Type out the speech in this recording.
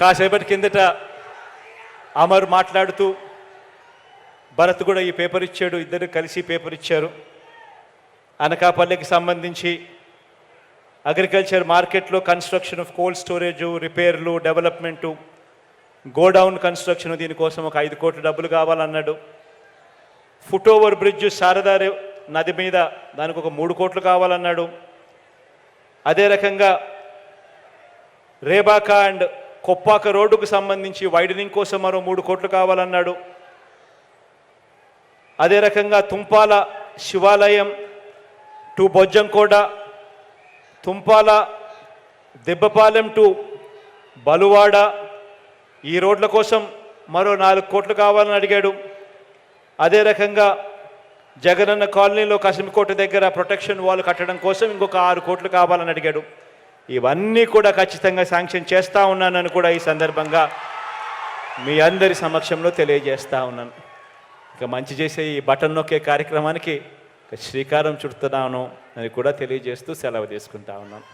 కాసేపటి కిందట అమర్ మాట్లాడుతూ భరత్ కూడా ఈ పేపర్ ఇచ్చాడు, ఇద్దరు కలిసి పేపర్ ఇచ్చారు. అనకాపల్లికి సంబంధించి అగ్రికల్చర్ మార్కెట్లో కన్స్ట్రక్షన్ ఆఫ్ కోల్డ్ స్టోరేజు, రిపేర్లు, డెవలప్మెంటు, గోడౌన్ కన్స్ట్రక్షన్, దీనికోసం ఒక 5 కోట్ల డబ్బులు కావాలన్నాడు. ఫుట్ ఓవర్ బ్రిడ్జ్ శారదా నది మీద దానికి ఒక 3 కోట్లు కావాలన్నాడు. అదే రకంగా రేబాక అండ్ కొప్పాక రోడ్డుకు సంబంధించి వైడనింగ్ కోసం మరో 3 కోట్లు కావాలన్నాడు. అదే రకంగా తుంపాల శివాలయం టు బొజ్జంకోట, తుంపాల దెబ్బపాలెం టు బలువాడ, ఈ రోడ్ల కోసం మరో 4 కోట్లు కావాలని అడిగాడు. అదే రకంగా జగనన్న కాలనీలో కసిమికోట దగ్గర ప్రొటెక్షన్ వాల్ కట్టడం కోసం ఇంకొక 6 కోట్లు కావాలని అడిగాడు. ఇవన్నీ కూడా ఖచ్చితంగా శాంక్షన్ చేస్తూ ఉన్నానని కూడా ఈ సందర్భంగా మీ అందరి సమక్షంలో తెలియజేస్తూ ఉన్నాను. ఇక మంచి చేసే ఈ బటన్ నొక్కే కార్యక్రమానికి శ్రీకారం చుడుతున్నాను అని కూడా తెలియజేస్తూ సెలవు తీసుకుంటా ఉన్నాను.